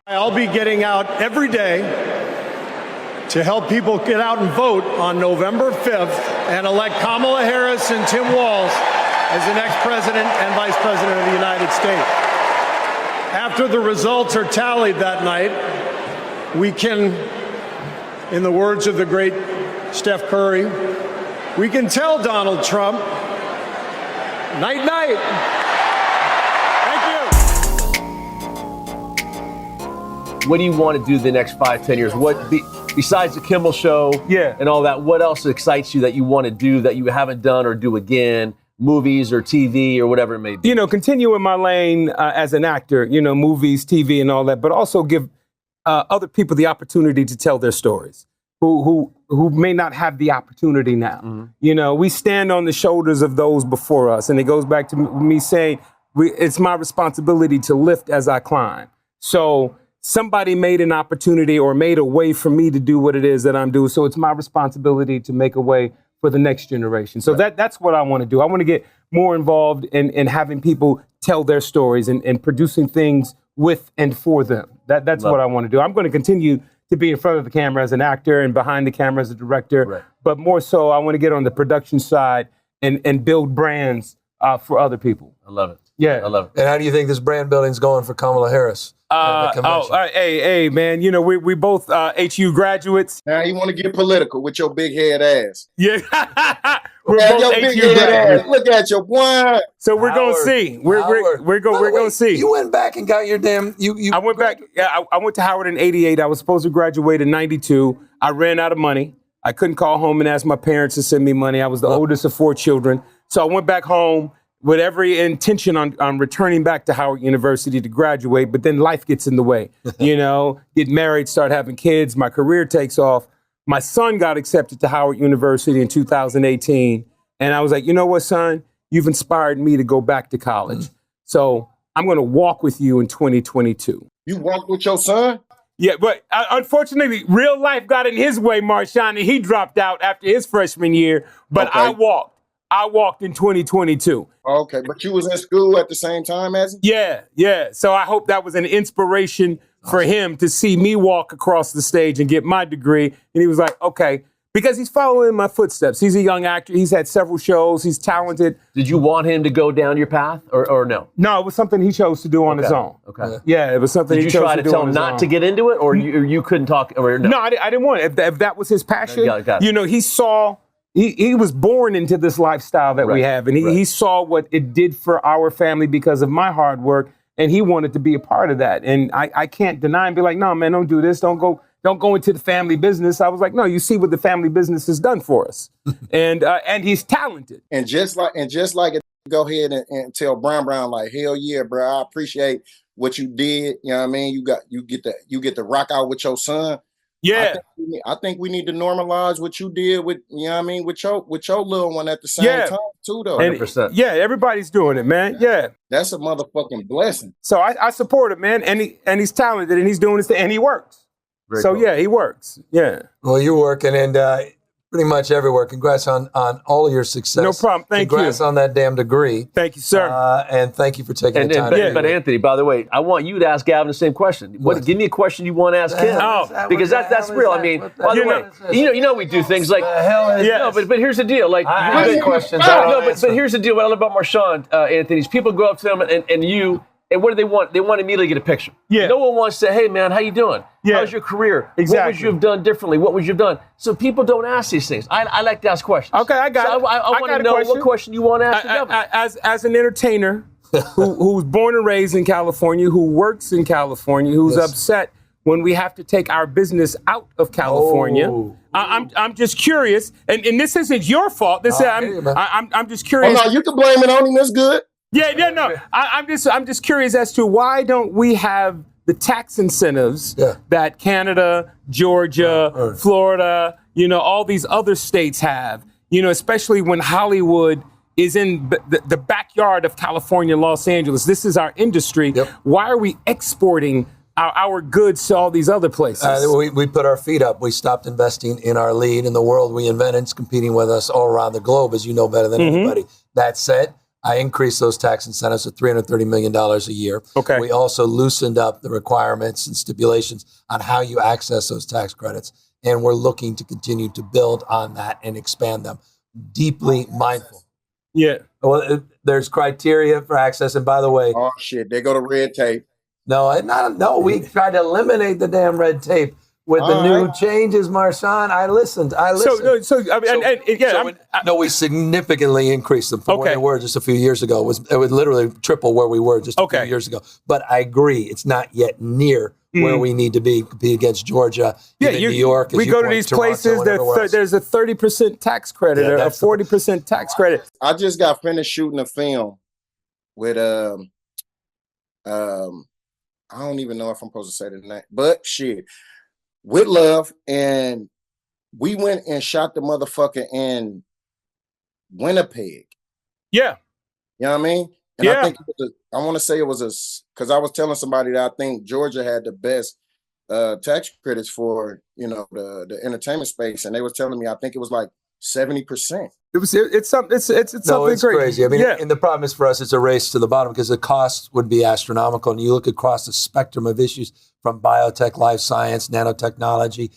I'll be getting out every day to help people get out and vote on November 5th and elect Kamala Harris and Tim Walz as the next president and vice president of the United States. After the results are tallied that night, we can, in the words of the great Steph Curry, we can tell Donald Trump, night, night. Thank you. What do you want to do the next 5-10 years? Besides the Kimmel Show and all that, what else excites you that you want to do that you haven't done or do again? Movies or TV or whatever it may be. Continue in my lane as an actor, movies, TV and all that, but also give other people the opportunity to tell their stories who may not have the opportunity now. Mm-hmm. We stand on the shoulders of those before us. And it goes back to me saying, it's my responsibility to lift as I climb. So somebody made an opportunity or made a way for me to do what it is that I'm doing. So it's my responsibility to make a way for the next generation. So that's what I want to do. I want to get more involved in having people tell their stories and producing things with and for them. That's what I want to do. I'm going to continue to be in front of the camera as an actor and behind the camera as a director. But more so, I want to get on the production side and build brands for other people. I love it. Yeah. I love it. And how do you think this brand building's going for Kamala Harris? Hey, man, we both HU graduates. Now you want to get political with your big head ass. Yeah. We're both HU graduates. Look at your boy. So we're going to see. We're going to see. You went back and got your damn... I went back. Yeah, I went to Howard in 88. I was supposed to graduate in 92. I ran out of money. I couldn't call home and ask my parents to send me money. I was the oldest of 4 children. So I went back home with every intention on returning back to Howard University to graduate, but then life gets in the way. Get married, start having kids, my career takes off. My son got accepted to Howard University in 2018, and I was like, you know what, son? You've inspired me to go back to college. So I'm going to walk with you in 2022. You walked with your son? Yeah, but unfortunately, real life got in his way, Marshawn, and he dropped out after his freshman year, but okay. I walked in 2022. Okay, but you was in school at the same time as him? Yeah. So I hope that was an inspiration for him to see me walk across the stage and get my degree. And he was like, okay, because he's following in my footsteps. He's a young actor. He's had several shows. He's talented. Did you want him to go down your path or no? No, it was something he chose to do on his own. Okay. Yeah, it was something he chose to do on his own. Did you try to tell him not to get into it or you couldn't talk? Or no? No, I didn't want it. If that was his passion, got it. He saw... He was born into this lifestyle that we have, and he saw what it did for our family because of my hard work, and he wanted to be a part of that. And I can't deny and be like, no, man, don't do this. Don't go into the family business. I was like, no, you see what the family business has done for us. and he's talented. And just like it, go ahead and tell Brown like, hell yeah, bro, I appreciate what you did. You know what I mean? You get to rock out with your son. Yeah, I think we need to normalize what you did with, with your little one at the same time too, though. 100%. Yeah, everybody's doing it, man. Yeah, that's a motherfucking blessing. So I support him, man, and he's talented, and he's doing this thing, and he works. Very cool. Yeah, he works. Yeah. Well, you're working and pretty much everywhere. Congrats on all of your success. No problem. Thank you. Congrats on that damn degree. Thank you, sir. And thank you for taking the time. But Anthony, by the way, I want you to ask Gavin the same question. Give me a question you want to ask him. Because that's real. I mean, by the way, you know we do things like but here's the deal. Like I have questions. But here's the deal. What I love about Marshawn, Anthony, is people go up to him and you. And what do they want? They want to immediately get a picture. Yeah. No one wants to say, hey, man, how you doing? Yeah. How's your career? Exactly. What would you have done differently? What would you have done? So people don't ask these things. I like to ask questions. Okay, I got it. I want to know what question you want to ask. As an entertainer who's born and raised in California, who works in California, who's upset when we have to take our business out of California. I'm just curious, and this isn't your fault. I'm just curious. Oh, no, you can blame it on him. That's good. No. I'm just curious as to why don't we have the tax incentives that Canada, Georgia, Florida, all these other states have, especially when Hollywood is in the backyard of California, Los Angeles. This is our industry. Yep. Why are we exporting our goods to all these other places? We put our feet up. We stopped investing in our lead in the world we invented. It's competing with us all around the globe, as you know better than anybody. That said, I increased those tax incentives to $330 million a year. Okay. We also loosened up the requirements and stipulations on how you access those tax credits. And we're looking to continue to build on that and expand them. Deeply mindful. Yeah. Well, there's criteria for access. And by the way... Oh, shit. They go to red tape. No, we tried to eliminate the damn red tape. with the All new right. changes, Marshawn. I listened. No, we significantly increased them from where they were just a few years ago. It was literally triple where we were just a few years ago. But I agree, it's not yet near where we need to be against Georgia, New York. We go to these places. There's a 30% tax credit, a 40% tax credit. I just got finished shooting a film with I don't even know if I'm supposed to say the name, but shit, with Love, and we went and shot the motherfucker in Winnipeg. Yeah. You know what I mean? And I think I want to say it was because I was telling somebody that I think Georgia had the best tax credits for, the entertainment space, and they was telling me I think it was like 70%. It's something it's great. Crazy. I mean, and the problem is for us, it's a race to the bottom because the costs would be astronomical. And you look across the spectrum of issues from biotech, life science, nanotechnology,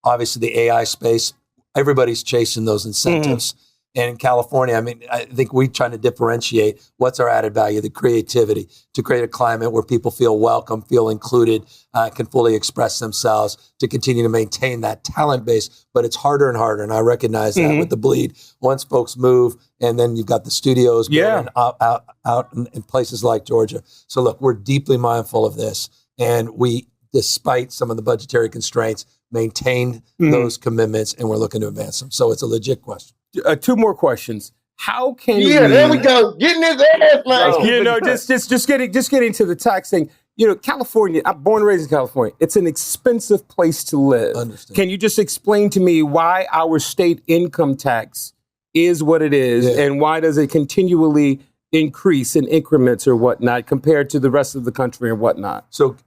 obviously the AI space. Everybody's chasing those incentives. And in California, I mean, I think we're trying to differentiate what's our added value, the creativity, to create a climate where people feel welcome, feel included, can fully express themselves, to continue to maintain that talent base. But it's harder and harder, and I recognize that with the bleed. Once folks move, and then you've got the studios building out in places like Georgia. So look, we're deeply mindful of this, and we, despite some of the budgetary constraints, maintained those commitments, and we're looking to advance them. So it's a legit question. 2 more questions. How can we? There we go. Getting his ass, man. Just getting to the tax thing. California. I'm born and raised in California. It's an expensive place to live. Understand. Can you just explain to me why our state income tax is what it is, and why does it continually increase in increments or whatnot compared to the rest of the country and whatnot? So,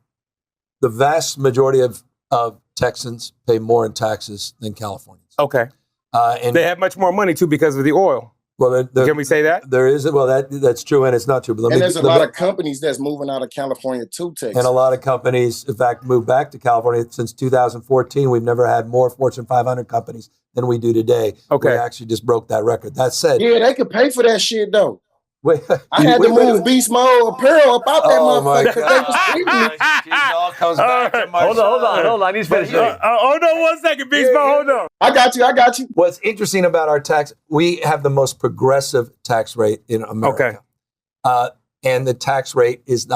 the vast majority of Texans pay more in taxes than Californians. Okay. And they have much more money too because of the oil. Well, can we say that? There is. Well, that's true, and it's not true. But there's a lot of companies that's moving out of California to Texas. And a lot of companies, in fact, moved back to California since 2014. We've never had more Fortune 500 companies than we do today. Okay. We actually just broke that record. That said, they could pay for that shit though. I had to move Beast Mode apparel up out that motherfucker because they was treating me. It all comes back to Hold on. I need to finish. Hold on 1 second, Beast Mode. Hold on. I got you. What's interesting about our tax, we have the most progressive tax rate in America. Okay. And the tax rate is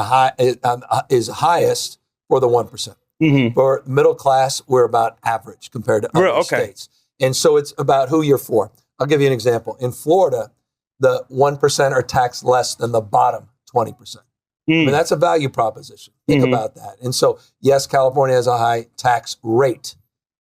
is highest for the 1%. For middle class, we're about average compared to other states. And so it's about who you're for. I'll give you an example. In Florida, the 1% are taxed less than the bottom 20%. I mean, that's a value proposition. Think about that. And so, yes, California has a high tax rate,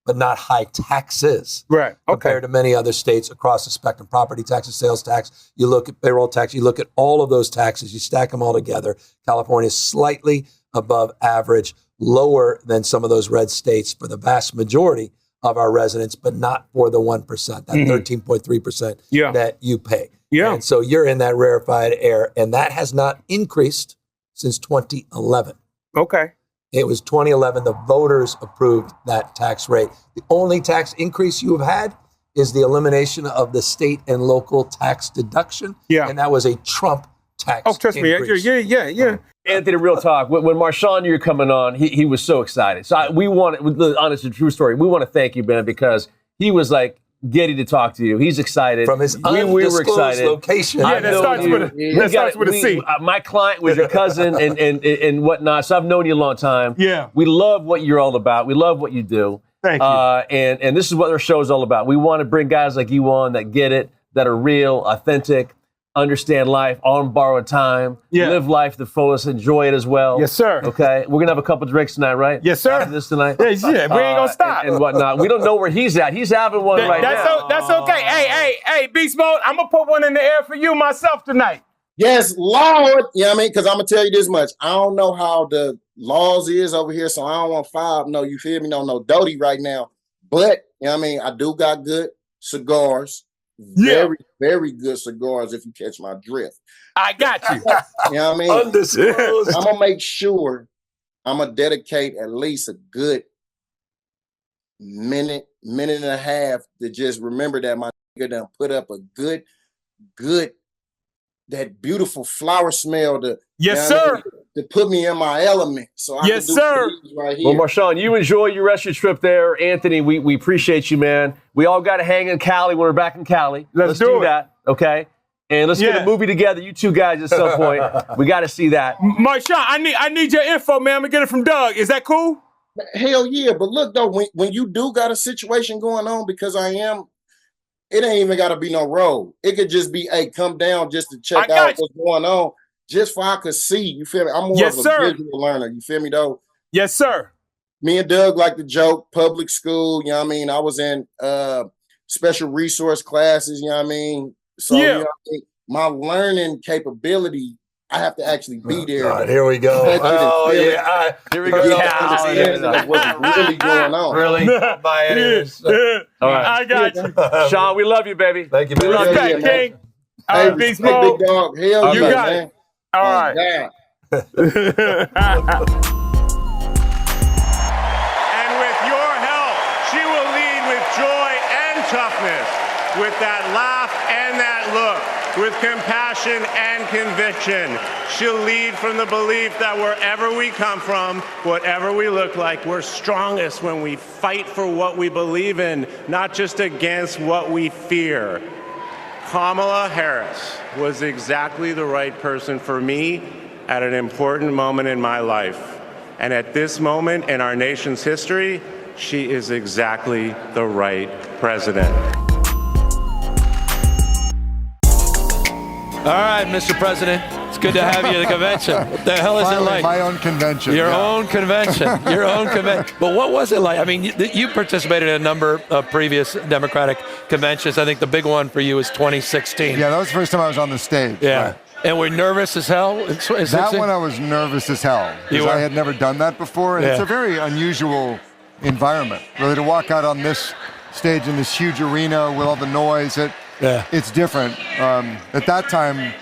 but not high taxes. Right. Okay. Compared to many other states across the spectrum. Property taxes, sales tax, you look at payroll tax, you look at all of those taxes, you stack them all together. California is slightly above average, lower than some of those red states for the vast majority of our residents, but not for the 1%, that 13.3% that you pay. Yeah. And so you're in that rarefied air, and that has not increased since 2011. Okay. It was 2011. The voters approved that tax rate. The only tax increase you have had is the elimination of the state and local tax deduction. Yeah. And that was a Trump tax increase. Trust me. Yeah. Anthony, real talk. When Marshawn, you were coming on, he was so excited. So we want, honest and true story, we want to thank you, man, because he was like, giddy to talk to you. He's excited. From his undisclosed location. Yeah, that starts with a C. My client was your cousin and whatnot, so I've known you a long time. Yeah. We love what you're all about. We love what you do. Thank you. And this is what our show is all about. We want to bring guys like you on that get it, that are real, authentic, understand life on borrowed time, live life the fullest, enjoy it as well. Yes, sir. Okay, we're gonna have a couple drinks tonight, right? Yes, sir. After this tonight. Yeah, we ain't gonna stop and whatnot. We don't know where he's at. He's having one right now. That's okay. Hey, Beast Mode, I'm gonna put one in the air for you myself tonight. Yes, Lord. You know what I mean? Because I'm gonna tell you this much. I don't know how the laws is over here, so I don't want you feel me? No Doty right now. But you know what I mean, I do got good cigars. Very, very good cigars, if you catch my drift. I got you. You know what I mean? Undisclosed. I'm going to make sure I'm going to dedicate at least a good minute and a half to just remember that my nigga done put up a good, that beautiful flower smell. Yes, sir. to put me in my element. So I Yes, can do sir. things right here. Well, Marshawn, you enjoy your rest of your trip there. Anthony, we appreciate you, man. We all got to hang in Cali when we're back in Cali. Let's do it. that, okay? And let's get a movie together, you two guys, at some point. We got to see that. Marshawn, I need your info, man. I'm gonna get it from Doug. Is that cool? Hell yeah. But look, though, when you do got a situation going on, because it ain't even got to be no road. It could just be, hey, come down just to check out what's going on, just so I could see. You feel me? I'm more of a visual learner. You feel me, though? Yes, sir. Me and Doug like to joke, public school, you know what I mean? I was in special resource classes, you know what I mean? So you know what I mean? My learning capability, I have to actually be there. God, here we go. Oh, yeah. Here we go. What's really going on. Really? My ears. All right. I got you. Sean, we love you, baby. Thank you, We man. love you. Respect, man. King. All right, Big Smoke. Big dog. Hell You yeah, got man. it. All right. Yeah. And with your help, she will lead with joy and toughness, with that laugh and that look, with compassion and conviction. She'll lead from the belief that wherever we come from, whatever we look like, we're strongest when we fight for what we believe in, not just against what we fear. Kamala Harris was exactly the right person for me at an important moment in my life. And at this moment in our nation's history, she is exactly the right president. All right, Mr. President, it's good to have you at the convention. What the hell is it like? My own convention. Your own convention. Your own convention. But what was it like? I mean, you participated in a number of previous Democratic conventions. I think the big one for you was 2016. Yeah, that was the first time I was on the stage. Yeah. Right. And we're nervous as hell? That one I was nervous as hell. Because I had never done that before. And it's a very unusual environment. Really, to walk out on this stage in this huge arena with all the noise, it's different. At that time,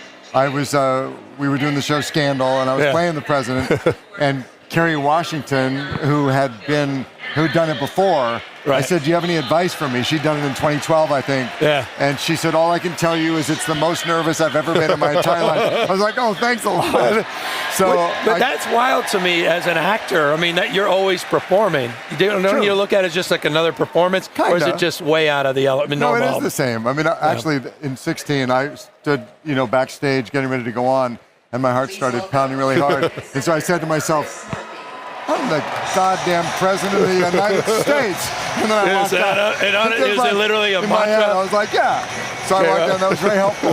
we were doing the show Scandal, and I was playing the president, and Kerry Washington, who'd done it before, I said, do you have any advice for me? She'd done it in 2012, I think. Yeah. And she said, all I can tell you is it's the most nervous I've ever been in my entire life. I was like, oh, thanks a lot. But that's wild to me as an actor. I mean, that you're always performing. Don't you look at it as just like another performance? Kinda. Or is it just way out of the element? No, it is the same. I mean, actually, in 16, I stood, backstage getting ready to go on, and my heart started pounding really hard. And so I said to myself, I'm the goddamn president of the United States. And then I walked out. Is it literally a in my head, mantra? I was like, yeah. So I walked out. That was very helpful.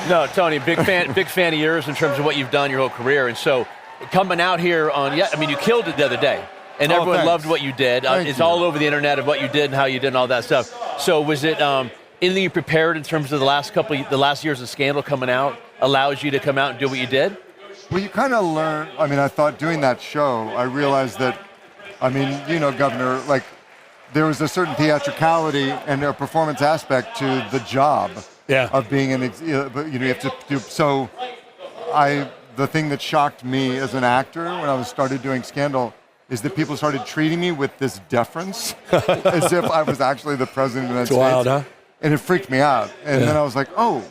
No, Tony, big fan of yours in terms of what you've done your whole career. And so coming out here you killed it the other day. And everyone loved what you did. It's all over the internet of what you did and how you did and all that stuff. So was it anything you prepared in terms of the last years of Scandal coming out allows you to come out and do what you did? Well, you kind of learn. I mean, I thought doing that show, I realized that, Governor, there was a certain theatricality and a performance aspect to the job of being you have to do. So the thing that shocked me as an actor when I started doing Scandal is that people started treating me with this deference as if I was actually the president of the United States. Wild, huh? And it freaked me out. And then I was like, oh,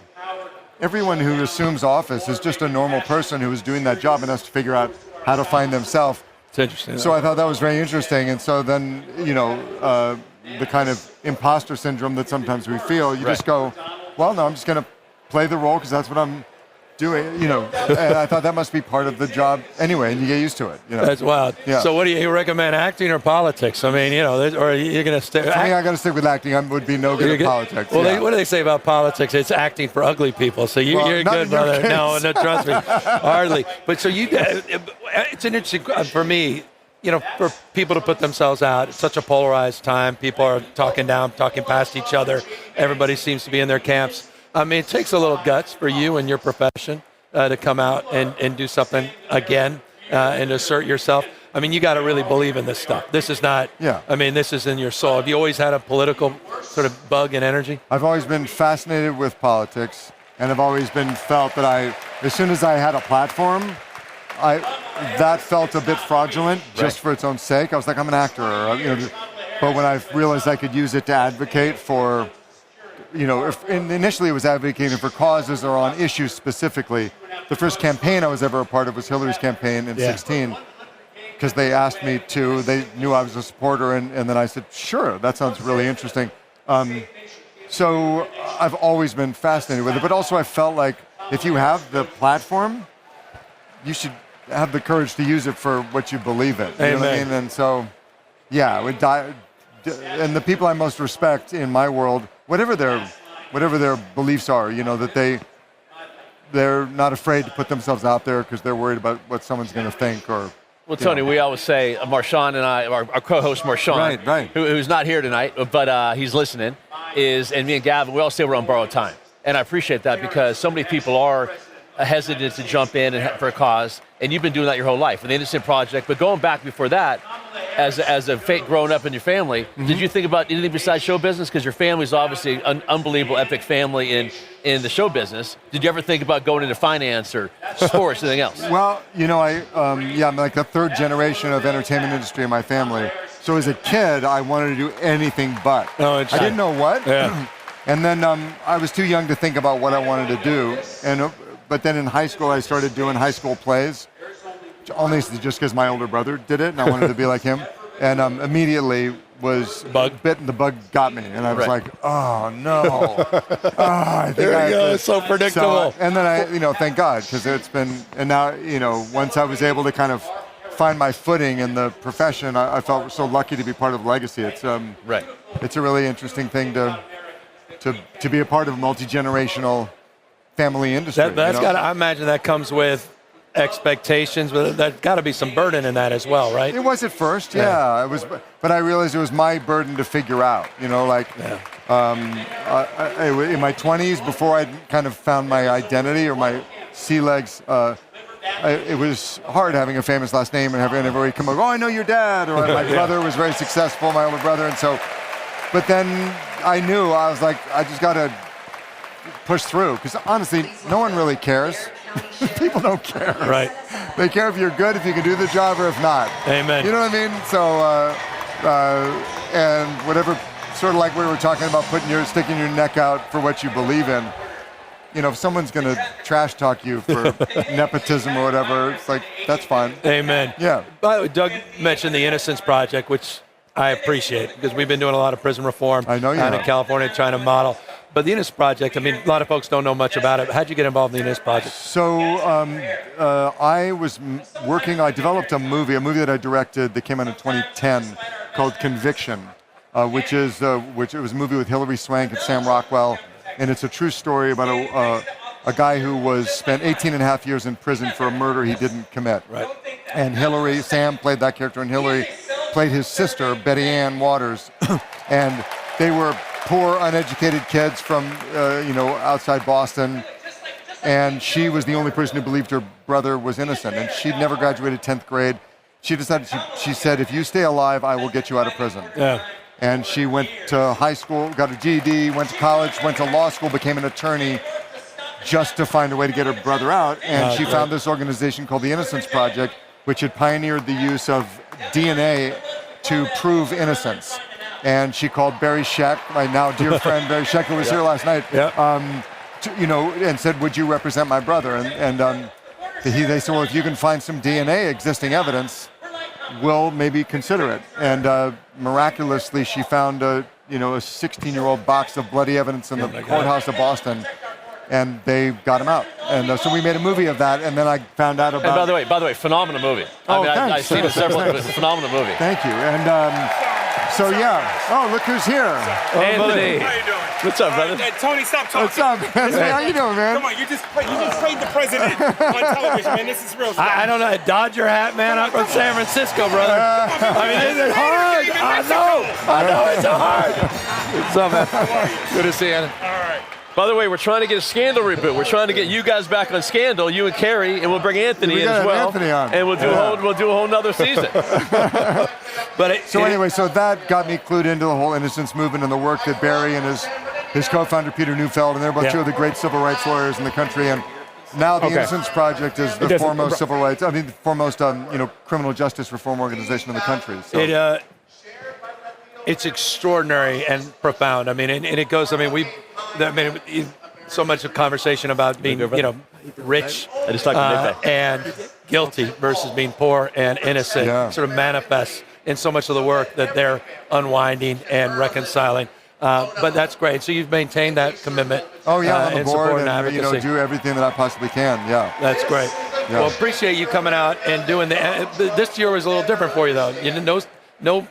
everyone who assumes office is just a normal person who is doing that job and has to figure out how to find themselves. It's interesting. So I thought that was very interesting. And so then, the kind of imposter syndrome that sometimes we feel, you just go, well, no, I'm just going to play the role because that's what I'm doing, and I thought that must be part of the job anyway, and you get used to it. That's wild. Yeah. So what do you recommend, acting or politics? I mean, or are you going to stay? For me, I got to stick with acting. I would be no good at politics. Well, what do they say about politics? It's acting for ugly people. So you're good, brother. No, trust me, hardly. But so it's an interesting, for me, for people to put themselves out. It's such a polarized time. People are talking past each other. Everybody seems to be in their camps. I mean, it takes a little guts for you and your profession to come out and do something again and assert yourself. I mean, you got to really believe in this stuff. This is not, I mean, this is in your soul. Have you always had a political sort of bug and energy? I've always been fascinated with politics, and I've always been felt that as soon as I had a platform, that felt a bit fraudulent just for its own sake. I was like, I'm an actor. But when I realized I could use it to advocate for, initially it was advocating for causes or on issues specifically, the first campaign I was ever a part of was Hillary's campaign in 16. Because they asked me to, they knew I was a supporter, and then I said, sure, that sounds really interesting. So I've always been fascinated with it, but also I felt like if you have the platform, you should have the courage to use it for what you believe in. You know what I mean? And so, yeah, and the people I most respect in my world, whatever their beliefs are, you know, that they're not afraid to put themselves out there because they're worried about what someone's going to think or. Well, Tony, we always say, Marshawn and I, our co-host Marshawn, who's not here tonight, but he's listening, and me and Gavin, we all say we're on borrowed time. And I appreciate that because so many people are hesitant to jump in for a cause, and you've been doing that your whole life, the Innocent Project. But going back before that, as a growing up in your family, did you think about anything besides show business? Because your family's obviously an unbelievable, epic family in the show business. Did you ever think about going into finance or sports, anything else? Well, you know, I'm like the third generation of entertainment industry in my family. So as a kid, I wanted to do anything but. I didn't know what. Yeah. And then I was too young to think about what I wanted to do. But then in high school, I started doing high school plays, only just because my older brother did it, and I wanted to be like him. And immediately was bitten. The bug got me, and I was like, "Oh no!" I think it's so predictable. So, and then I, thank God, because it's been. And now, once I was able to kind of find my footing in the profession, I felt so lucky to be part of Legacy. It's It's a really interesting thing to be a part of a multi-generational family industry. I imagine that comes with expectations, but there's got to be some burden in that as well, right? It was at first, yeah. It was, but I realized it was my burden to figure out. In my 20s, before I kind of found my identity or my sea legs, it was hard having a famous last name and having everybody come up, "Oh, I know your dad," or my brother was very successful, my older brother, and so. But then I knew, I was like, I just got to push through, because honestly, no one really cares. People don't care. Right. They care if you're good, if you can do the job, or if not. Amen. You know what I mean? So, and whatever, sort of like we were talking about sticking your neck out for what you believe in. If someone's going to trash talk you for nepotism or whatever, it's like, that's fine. Amen. Yeah. By the way, Doug mentioned the Innocence Project, which I appreciate, because we've been doing a lot of prison reform out in California, trying to model. But the Innocence Project, a lot of folks don't know much about it. How'd you get involved in the Innocence Project? So I was I developed a movie that I directed that came out in 2010 called Conviction, which was a movie with Hilary Swank and Sam Rockwell. And it's a true story about a guy who spent 18 and a half years in prison for a murder he didn't commit. Right. And Sam played that character, and Hilary played his sister, Betty Ann Waters. And they were poor, uneducated kids from, outside Boston. And she was the only person who believed her brother was innocent. And she'd never graduated 10th grade. She decided, she said, if you stay alive, I will get you out of prison. Yeah. And she went to high school, got a GED, went to college, went to law school, became an attorney just to find a way to get her brother out. And she found this organization called the Innocence Project, which had pioneered the use of DNA to prove innocence. And she called Barry Scheck, my now dear friend Barry Scheck, who was here last night, and said, would you represent my brother? And they said, well, if you can find some DNA existing evidence, we'll maybe consider it. And miraculously, she found a 16-year-old box of bloody evidence in the courthouse of Boston, and they got him out. And so we made a movie of that, and then I found out about... And by the way, phenomenal movie. I've seen it several times. It's a phenomenal movie. Thank you. And so, yeah. Oh, look who's here. Anthony. How you doing? What's up, brother? Tony, stop talking. What's up, man? How you doing, man? Come on, you just played the president on television, man. This is real stuff. I don't know. Dodger hat, man. I'm from San Francisco, brother. This is hard. I know it's hard. What's up, man? Good to see you. All right. By the way, we're trying to get a Scandal reboot. We're trying to get you guys back on Scandal, you and Carrie, and we'll bring Anthony in as well. Anthony on. And we'll do a whole nother season. Anyway, so that got me clued into the whole innocence movement and the work that Barry and his co-founder Peter Neufeld, and they're both two of the great civil rights lawyers in the country. And now the Innocence Project is the foremost criminal justice reform organization in the country. So. It's extraordinary and profound. And it goes. so much of conversation about being, rich I just talked to Nick and guilty versus being poor and innocent sort of manifests in so much of the work that they're unwinding and reconciling. But that's great. So you've maintained that commitment. Oh yeah, on the in board support and advocacy. do everything that I possibly can. Yeah, that's great. Yeah. Well, appreciate you coming out and doing this year was a little different for you though. You didn't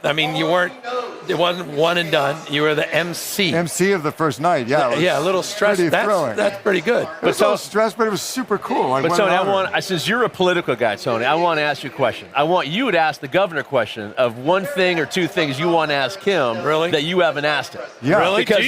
I mean, it wasn't one and done. You were the MC. MC of the first night, yeah. Yeah, a little stress. That's pretty good. It was a little stressed, but it was super cool. But Tony, since you're a political guy, Tony, I want to ask you a question. I want you to ask the governor a question of one thing or two things you want to ask him that you haven't asked him. Yeah. Really? Because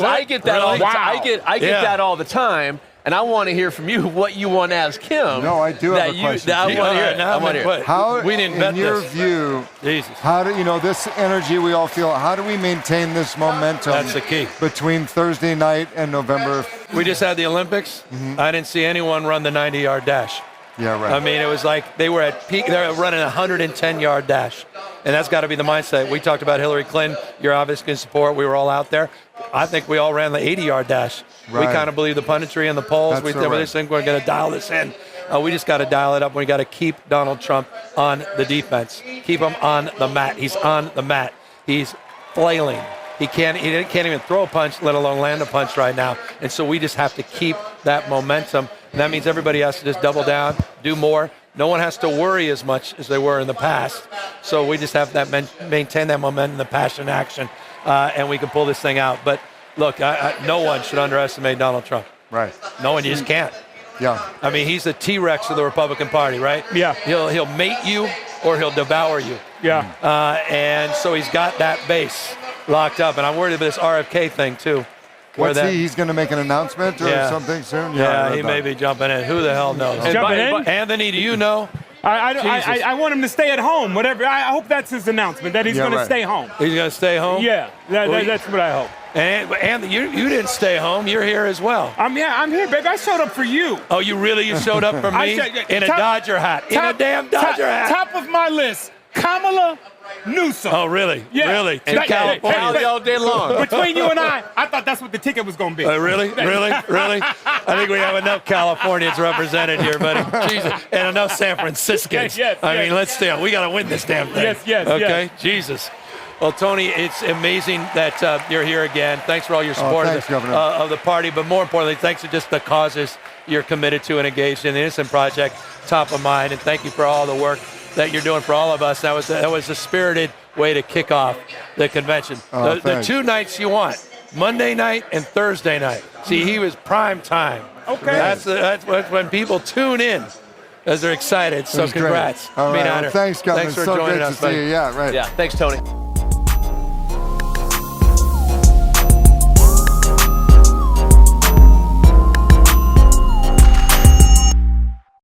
I get that all the time. I get that all the time. And I want to hear from you what you want to ask him. No, I do have a question. I want to hear it. I want to hear it. How, we didn't bet in your this. view, Jesus. how do this energy we all feel? How do we maintain this momentum? That's the key. Between Thursday night and November. We just had the Olympics. I didn't see anyone run the 90-yard dash. Yeah, right. I mean, it was like they were at peak. They were running a 110-yard dash, and that's got to be the mindset. We talked about Hillary Clinton. You're obviously in support. We were all out there. I think we all ran the 80-yard dash. Right. We kind of believe the punditry and the polls. We think we're going to dial this in. We just got to dial it up. We got to keep Donald Trump on the defense. Keep him on the mat. He's on the mat. He's flailing. He can't even throw a punch, let alone land a punch right now. And so we just have to keep that momentum. And that means everybody has to just double down, do more. No one has to worry as much as they were in the past. So we just have that maintain that momentum, the passion, action, and we can pull this thing out. But look, no one should underestimate Donald Trump. Right. No one, you just can't. Yeah. I mean, he's the T-Rex of the Republican Party, right? Yeah. He'll mate you or he'll devour you. Yeah. And so he's got that base locked up. And I'm worried about this RFK thing, too. He's going to make an announcement or something soon? Yeah, he may be jumping in. Who the hell knows? Jumping in? Anthony, do you know? I want him to stay at home. Whatever. I hope that's his announcement, that he's going to stay home. He's going to stay home? Yeah, that's what I hope. And you didn't stay home. You're here as well. I'm here, baby. I showed up for you. Oh, you showed up for me? In a Dodger hat. In a damn Dodger hat. Top of my list, Kamala Newsom. Oh, really? Yeah. Really? And California all day long. Between you and I thought that's what the ticket was going to be. Really? I think we have enough Californians represented here, buddy. Jesus. And enough San Franciscans. I mean, let's stay on. We got to win this damn thing. Yes. Okay? Jesus. Well, Tony, it's amazing that you're here again. Thanks for all your support of the party, but more importantly, thanks to just the causes you're committed to and engaged in. The Innocent Project, top of mind, and thank you for all the work that you're doing for all of us. That was a spirited way to kick off the convention. The two nights you want, Monday night and Thursday night. See, he was prime time. Okay. That's when people tune in. As they're excited. So congrats. All right. Well, thanks, Governor. Thanks for so joining great us, to see you. Yeah, right. Yeah, thanks, Tony.